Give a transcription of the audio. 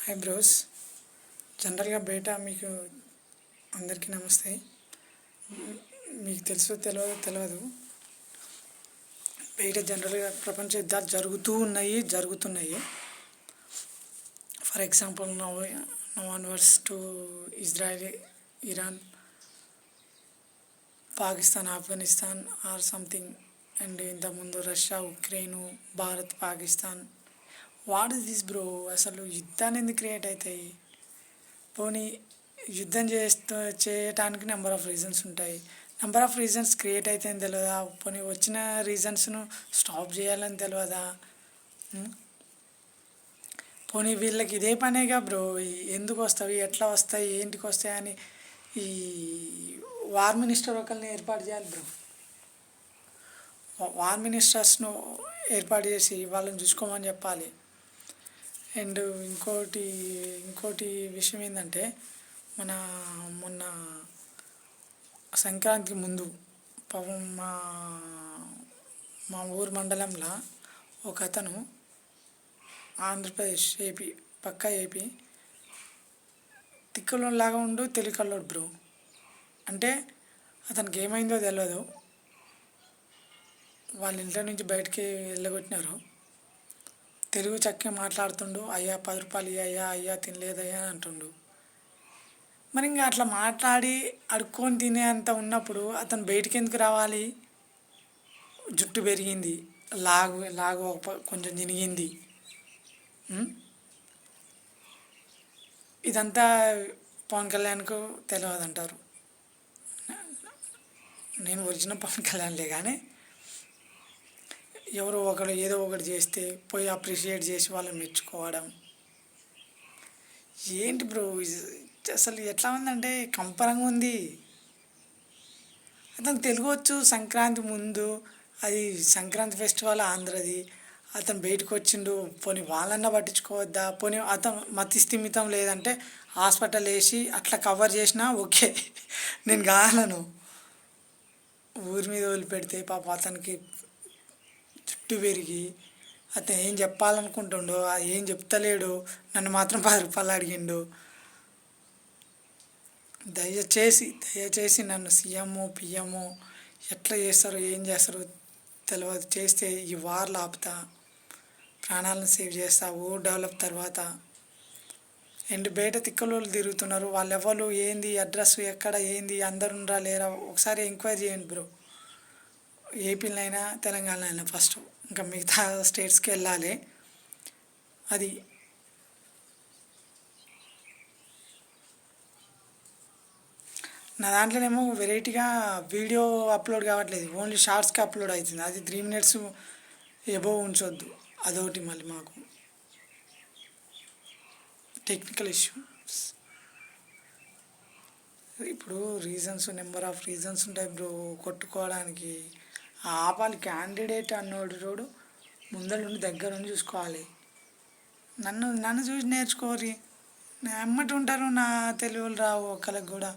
Hi bros. జనరల్గా బయట మీకు అందరికీ నమస్తే. మీకు తెలుసో తెలియదు. బయట జనరల్గా ప్రపంచ యుద్ధాలు జరుగుతున్నాయి. For example now onwards to Israel, Iran, Pakistan, Afghanistan or something. And ఇంతకుముందు Russia, Ukraine, Bharat, Pakistan. What is this bro? అసలు యుద్ధాన్ని ఎందుకు క్రియేట్ అవుతాయి? పోనీ యుద్ధం చేయటానికి నెంబర్ ఆఫ్ రీజన్స్ ఉంటాయి. నెంబర్ ఆఫ్ రీజన్స్ క్రియేట్ అవుతాయని తెలియదా? పోనీ వచ్చిన రీజన్స్ను స్టాప్ చేయాలని తెలియదా? పోనీ వీళ్ళకి ఇదే పనేగా బ్రో. ఎందుకు వస్తాయి, ఎట్లా వస్తాయి, ఏంటికి వస్తాయి అని ఈ వార్ మినిస్టర్ ఒకరిని ఏర్పాటు చేయాలి బ్రో. వార్ మినిస్టర్స్ను ఏర్పాటు చేసి వాళ్ళని చూసుకోమని చెప్పాలి. అండ్ ఇంకోటి విషయం ఏంటంటే, మొన్న సంక్రాంతికి ముందు పాపం మా ఊరు మండలంలో ఒక అతను ఆంధ్రప్రదేశ్ ఏపీ తిక్కులోలాగా ఉండు తెలుగు కల్లోడు బ్రో. అంటే అతనికి ఏమైందో తెలియదు, వాళ్ళ ఇంట్లో నుంచి బయటికి వెళ్ళగొట్టినారు. తెలుగు చక్కగా మాట్లాడుతుండు. అయ్యా 10 రూపాయలు ఇయ్యా, అయ్యా తినలేదయ్యా అని అంటుండు. మరి ఇంకా అట్లా మాట్లాడి అడుక్కొని తినే అంత ఉన్నప్పుడు అతను బయటికి ఎందుకు రావాలి? జుట్టు పెరిగింది, లాగు కొంచెం చినిగింది. ఇదంతా పవన్ కళ్యాణ్కు తెలియదు అంటారు. నేను ఒరిజినల్ పవన్ కళ్యాణ్లే, కానీ ఎవరో ఒకరు ఏదో ఒకటి చేస్తే పోయి అప్రిషియేట్ చేసి వాళ్ళని మెచ్చుకోవడం ఏంటి బ్రో? అసలు ఎట్లా ఉందంటే కంపరంగా ఉంది. అతను తెలుగు వచ్చు. సంక్రాంతి ముందు అది సంక్రాంతి ఫెస్టివల్ ఆంధ్రది. అతను బయటకు వచ్చిండు, పోనీ వాళ్ళన్నా పట్టించుకోవద్దా? పోనీ అతను మతి స్థిమితం లేదంటే హాస్పిటల్ వేసి అట్లా కవర్ చేసినా ఓకే, నేను కానను. ఊరి మీద వదిలిపెడితే పాప అతనికి జుట్టు పెరిగి అతను ఏం చెప్పాలనుకుంటుండో ఏం చెప్తలేడు, నన్ను మాత్రం 10 రూపాయలు అడిగిండు. దయచేసి నన్ను సీఎంఓ పిఎంఓ ఎట్లా చేస్తారో ఏం చేస్తారో తెలియదు, చేస్తే ఈ వార్లు ఆపుతా, ప్రాణాలను సేవ్ చేస్తా, డెవలప్ తర్వాత. అండ్ బయట తిక్కలు తిరుగుతున్నారు, వాళ్ళు ఎవరు, ఏంది, అడ్రస్ ఎక్కడ, ఏంది, అందరు ఉండరా లేరా ఒకసారి ఎంక్వైరీ చేయండి బ్రో. ఏపీలో అయినా తెలంగాణలో అయినా ఫస్ట్, ఇంకా మిగతా స్టేట్స్కి వెళ్ళాలి. అది నా దాంట్లోనేమో వెరైటీగా వీడియో అప్లోడ్ కావట్లేదు, ఓన్లీ షార్ట్స్కి అప్లోడ్ అవుతుంది. అది 3 minutes ఎబోవ్ ఉంచొద్దు, అదొకటి మళ్ళీ మాకు టెక్నికల్ ఇష్యూస్. ఇప్పుడు నెంబర్ ఆఫ్ రీజన్స్ ఉంటాయి బ్రో కొట్టుకోవడానికి. ఆపాలి. క్యాండిడేట్ అన్నోడు ముందరుండి దగ్గరుండి చూసుకోవాలి. నన్ను చూసి నేర్చుకోరి. నా ఎమ్మటి ఉంటారు, నా తెలుగులు రావు ఒకళ్ళకి కూడా.